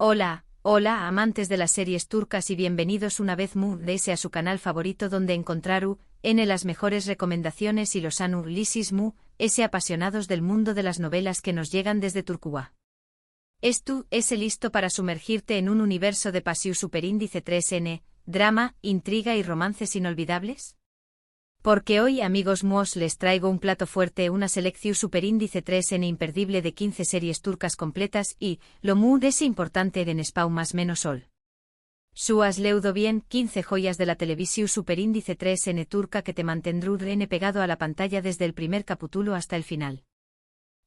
Hola, hola amantes de las series turcas y bienvenidos una vez más a su canal favorito donde encontraru las mejores recomendaciones y los análisis apasionados del mundo de las novelas que nos llegan desde Turquía. ¿Esto es listo para sumergirte en un universo de pasión superíndice 3N, drama, intriga y romances inolvidables? Porque hoy, amigos míos, les traigo un plato fuerte, una selección superíndice 3N imperdible de 15 series turcas completas y, lo más importante en Spau más menos sol. Has leudo bien, 15 joyas de la televisión superíndice 3N turca que te mantendrán pegado a la pantalla desde el primer capítulo hasta el final.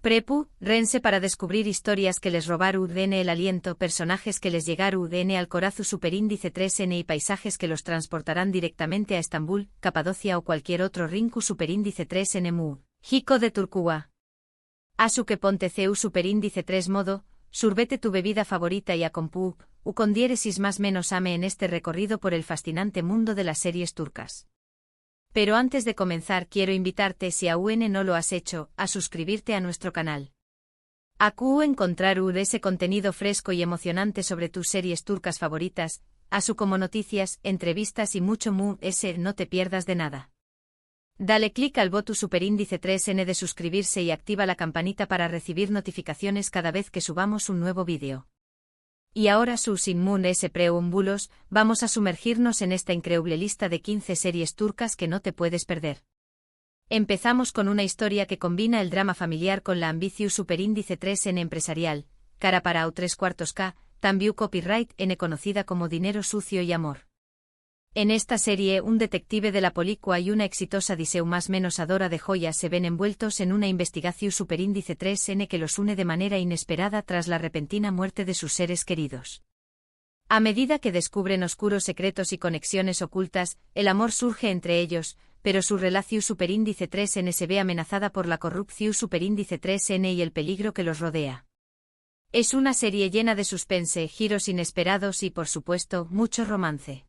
Prepu, rense para descubrir historias que les robaru el aliento, personajes que les llegaru al corazón superíndice 3N y paisajes que los transportarán directamente a Estambul, Capadocia o cualquier otro rinku superíndice 3N Jico de Turquía. Asu que ponte ceu superíndice 3 modo, surbete tu bebida favorita y acompu, con diéresis más menos ame en este recorrido por el fascinante mundo de las series turcas. Pero antes de comenzar quiero invitarte, si aún no lo has hecho, a suscribirte a nuestro canal. Acu encontrar ese contenido fresco y emocionante sobre tus series turcas favoritas, como noticias, entrevistas y mucho no te pierdas de nada. Dale clic al botón superíndice 3N de suscribirse y activa la campanita para recibir notificaciones cada vez que subamos un nuevo vídeo. Y ahora sin preámbulos, vamos a sumergirnos en esta increíble lista de 15 series turcas que no te puedes perder. Empezamos con una historia que combina el drama familiar con la ambición superíndice 3N empresarial, cara para 3/4K, también copyright N conocida como Dinero Sucio y Amor. En esta serie, un detective de la policua y una exitosa diseu más menos adora de joyas se ven envueltos en una investigación superíndice 3N que los une de manera inesperada tras la repentina muerte de sus seres queridos. A medida que descubren oscuros secretos y conexiones ocultas, el amor surge entre ellos, pero su relación superíndice 3N se ve amenazada por la corrupción superíndice 3N y el peligro que los rodea. Es una serie llena de suspense, giros inesperados y, por supuesto, mucho romance.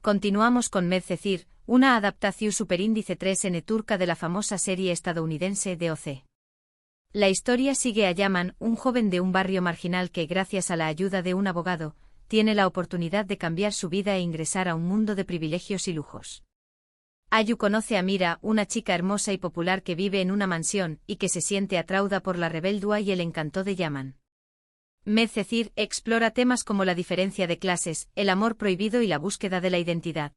Continuamos con Medcezir, una adaptación superíndice 3N turca de la famosa serie estadounidense DOC. La historia sigue a Yaman, un joven de un barrio marginal que, gracias a la ayuda de un abogado, tiene la oportunidad de cambiar su vida e ingresar a un mundo de privilegios y lujos. Ayu conoce a Mira, una chica hermosa y popular que vive en una mansión y que se siente atraída por la rebeldía y el encanto de Yaman. Medcezir explora temas como la diferencia de clases, el amor prohibido y la búsqueda de la identidad.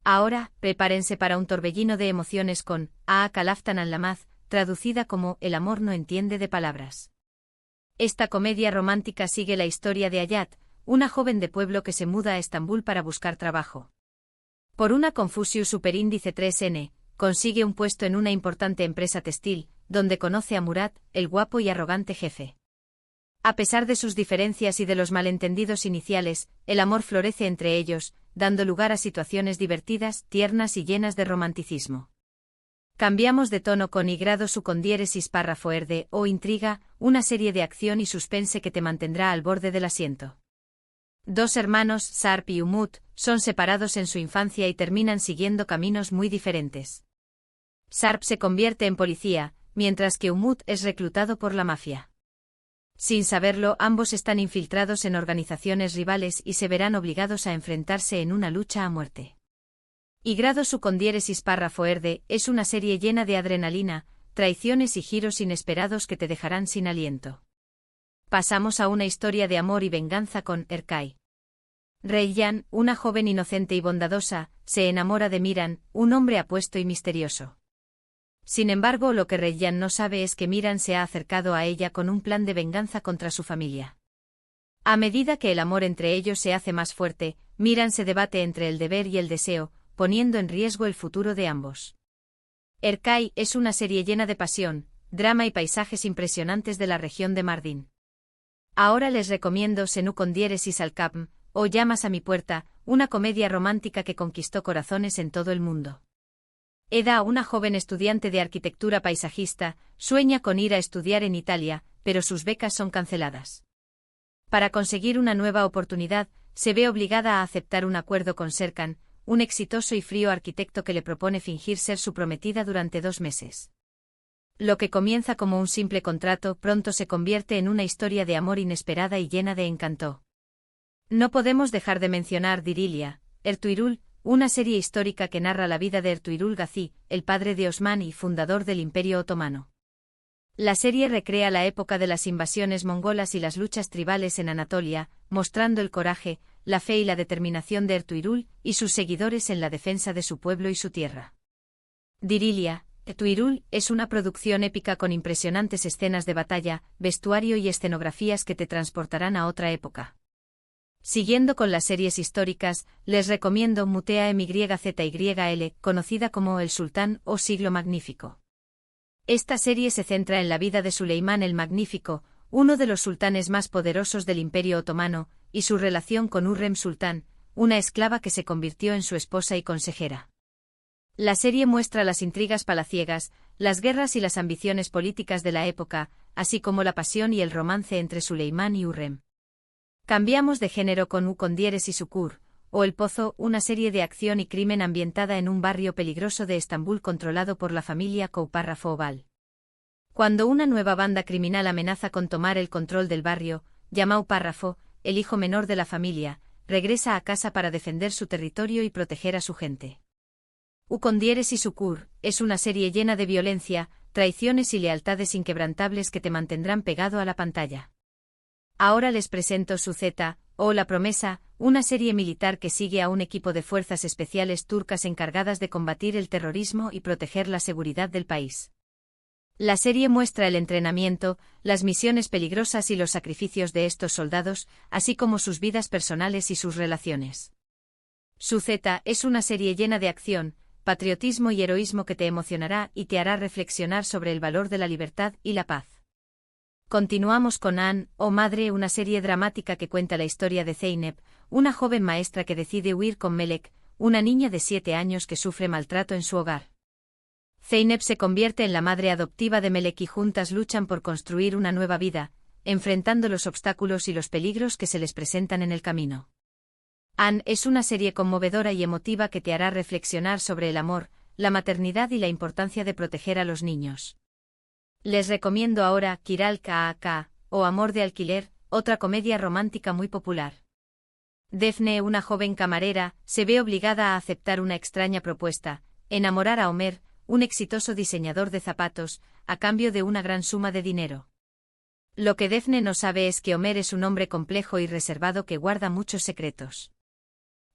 Ahora, prepárense para un torbellino de emociones con Aa Kalaftan al-Lamaz, traducida como El amor no entiende de palabras. Esta comedia romántica sigue la historia de Hayat, una joven de pueblo que se muda a Estambul para buscar trabajo. Por una confusión superíndice 3N, consigue un puesto en una importante empresa textil, donde conoce a Murat, el guapo y arrogante jefe. A pesar de sus diferencias y de los malentendidos iniciales, el amor florece entre ellos, dando lugar a situaciones divertidas, tiernas y llenas de romanticismo. Cambiamos de tono con Y su con diéresis párrafo erde o intriga, una serie de acción y suspense que te mantendrá al borde del asiento. Dos hermanos, Sarp y Umut, son separados en su infancia y terminan siguiendo caminos muy diferentes. Sarp se convierte en policía, mientras que Umut es reclutado por la mafia. Sin saberlo, ambos están infiltrados en organizaciones rivales y se verán obligados a enfrentarse en una lucha a muerte. Y su con diéresis párrafo erde es una serie llena de adrenalina, traiciones y giros inesperados que te dejarán sin aliento. Pasamos a una historia de amor y venganza con Erkay. Reyyan, una joven inocente y bondadosa, se enamora de Miran, un hombre apuesto y misterioso. Sin embargo, lo que Reyyan no sabe es que Miran se ha acercado a ella con un plan de venganza contra su familia. A medida que el amor entre ellos se hace más fuerte, Miran se debate entre el deber y el deseo, poniendo en riesgo el futuro de ambos. Erkay es una serie llena de pasión, drama y paisajes impresionantes de la región de Mardin. Ahora les recomiendo Senu con diéresis al Kapm, o Llamas a mi puerta, una comedia romántica que conquistó corazones en todo el mundo. Eda, una joven estudiante de arquitectura paisajista, sueña con ir a estudiar en Italia, pero sus becas son canceladas. Para conseguir una nueva oportunidad, se ve obligada a aceptar un acuerdo con Serkan, un exitoso y frío arquitecto que le propone fingir ser su prometida durante 2 meses. Lo que comienza como un simple contrato pronto se convierte en una historia de amor inesperada y llena de encanto. No podemos dejar de mencionar Dirilia, Ertuğrul, una serie histórica que narra la vida de Ertuğrul Gazi, el padre de Osman y fundador del Imperio Otomano. La serie recrea la época de las invasiones mongolas y las luchas tribales en Anatolia, mostrando el coraje, la fe y la determinación de Ertuğrul y sus seguidores en la defensa de su pueblo y su tierra. Dirilia, Ertuğrul, es una producción épica con impresionantes escenas de batalla, vestuario y escenografías que te transportarán a otra época. Siguiendo con las series históricas, les recomiendo Mutea MYZYL, conocida como El Sultán o Siglo Magnífico. Esta serie se centra en la vida de Suleimán el Magnífico, uno de los sultanes más poderosos del Imperio Otomano, y su relación con Hürrem Sultán, una esclava que se convirtió en su esposa y consejera. La serie muestra las intrigas palaciegas, las guerras y las ambiciones políticas de la época, así como la pasión y el romance entre Suleimán y Hürrem. Cambiamos de género con Ukondieres y Sukur, o El Pozo, una serie de acción y crimen ambientada en un barrio peligroso de Estambul controlado por la familia Koupárrafo-Oval. Cuando una nueva banda criminal amenaza con tomar el control del barrio, Yamau Párrafo, el hijo menor de la familia, regresa a casa para defender su territorio y proteger a su gente. Ukondieres y Sukur es una serie llena de violencia, traiciones y lealtades inquebrantables que te mantendrán pegado a la pantalla. Ahora les presento Suzeta, o La Promesa, una serie militar que sigue a un equipo de fuerzas especiales turcas encargadas de combatir el terrorismo y proteger la seguridad del país. La serie muestra el entrenamiento, las misiones peligrosas y los sacrificios de estos soldados, así como sus vidas personales y sus relaciones. Suzeta es una serie llena de acción, patriotismo y heroísmo que te emocionará y te hará reflexionar sobre el valor de la libertad y la paz. Continuamos con Anne, o Madre, una serie dramática que cuenta la historia de Zeynep, una joven maestra que decide huir con Melek, una niña de 7 años que sufre maltrato en su hogar. Zeynep se convierte en la madre adoptiva de Melek y juntas luchan por construir una nueva vida, enfrentando los obstáculos y los peligros que se les presentan en el camino. Anne es una serie conmovedora y emotiva que te hará reflexionar sobre el amor, la maternidad y la importancia de proteger a los niños. Les recomiendo ahora Kiral K.A.K., o Amor de Alquiler, otra comedia romántica muy popular. Defne, una joven camarera, se ve obligada a aceptar una extraña propuesta, enamorar a Homer, un exitoso diseñador de zapatos, a cambio de una gran suma de dinero. Lo que Defne no sabe es que Homer es un hombre complejo y reservado que guarda muchos secretos.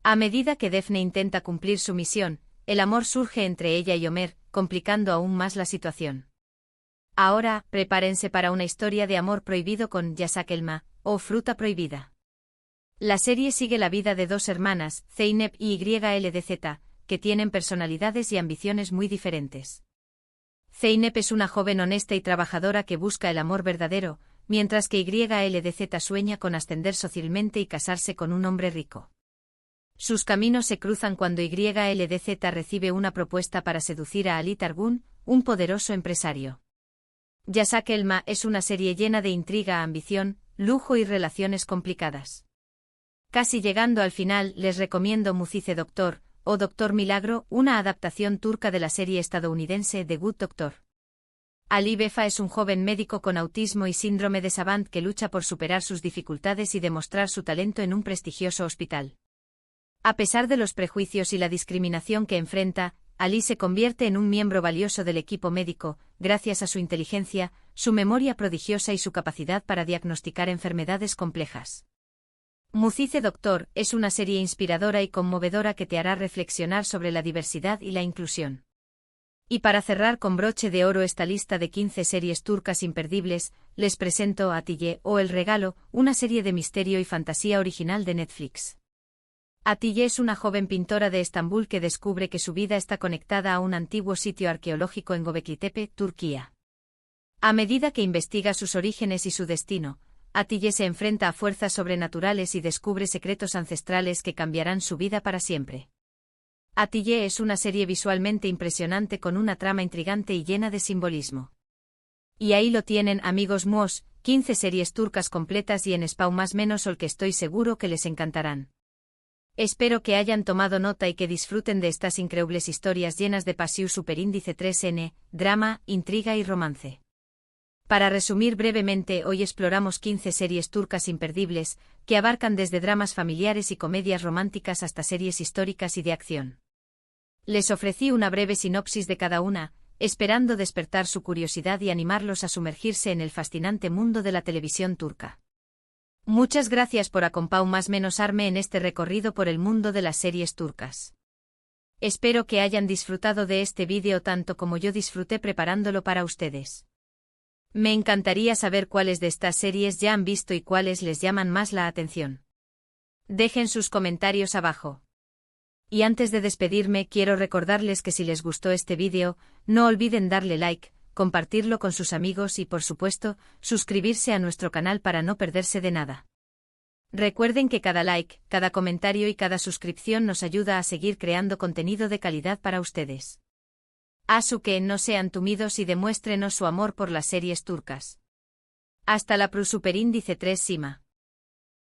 A medida que Defne intenta cumplir su misión, el amor surge entre ella y Homer, complicando aún más la situación. Ahora, prepárense para una historia de amor prohibido con Yasak Elma, o Fruta Prohibida. La serie sigue la vida de dos hermanas, Zeynep y YLDZ, que tienen personalidades y ambiciones muy diferentes. Zeynep es una joven honesta y trabajadora que busca el amor verdadero, mientras que YLDZ sueña con ascender socialmente y casarse con un hombre rico. Sus caminos se cruzan cuando YLDZ recibe una propuesta para seducir a Ali Targun, un poderoso empresario. Yasak Elma es una serie llena de intriga, ambición, lujo y relaciones complicadas. Casi llegando al final, les recomiendo Mucize Doctor, o Doctor Milagro, una adaptación turca de la serie estadounidense The Good Doctor. Ali Befa es un joven médico con autismo y síndrome de Savant que lucha por superar sus dificultades y demostrar su talento en un prestigioso hospital. A pesar de los prejuicios y la discriminación que enfrenta, Ali se convierte en un miembro valioso del equipo médico, gracias a su inteligencia, su memoria prodigiosa y su capacidad para diagnosticar enfermedades complejas. Mucize Doctor es una serie inspiradora y conmovedora que te hará reflexionar sobre la diversidad y la inclusión. Y para cerrar con broche de oro esta lista de 15 series turcas imperdibles, les presento Atiye, o El Regalo, una serie de misterio y fantasía original de Netflix. Atiye es una joven pintora de Estambul que descubre que su vida está conectada a un antiguo sitio arqueológico en Göbekli Tepe, Turquía. A medida que investiga sus orígenes y su destino, Atiye se enfrenta a fuerzas sobrenaturales y descubre secretos ancestrales que cambiarán su vida para siempre. Atiye es una serie visualmente impresionante con una trama intrigante y llena de simbolismo. Y ahí lo tienen, amigos míos, 15 series turcas completas y en Spawn más menos que estoy seguro que les encantarán. Espero que hayan tomado nota y que disfruten de estas increíbles historias llenas de pasión superíndice 3N, drama, intriga y romance. Para resumir brevemente, hoy exploramos 15 series turcas imperdibles, que abarcan desde dramas familiares y comedias románticas hasta series históricas y de acción. Les ofrecí una breve sinopsis de cada una, esperando despertar su curiosidad y animarlos a sumergirse en el fascinante mundo de la televisión turca. Muchas gracias por acompañarme en este recorrido por el mundo de las series turcas. Espero que hayan disfrutado de este vídeo tanto como yo disfruté preparándolo para ustedes. Me encantaría saber cuáles de estas series ya han visto y cuáles les llaman más la atención. Dejen sus comentarios abajo. Y antes de despedirme, quiero recordarles que si les gustó este vídeo, no olviden darle like, compartirlo con sus amigos y, por supuesto, suscribirse a nuestro canal para no perderse de nada. Recuerden que cada like, cada comentario y cada suscripción nos ayuda a seguir creando contenido de calidad para ustedes. Así que no sean tímidos y demuéstrenos su amor por las series turcas. Hasta la superíndice 3 Sima.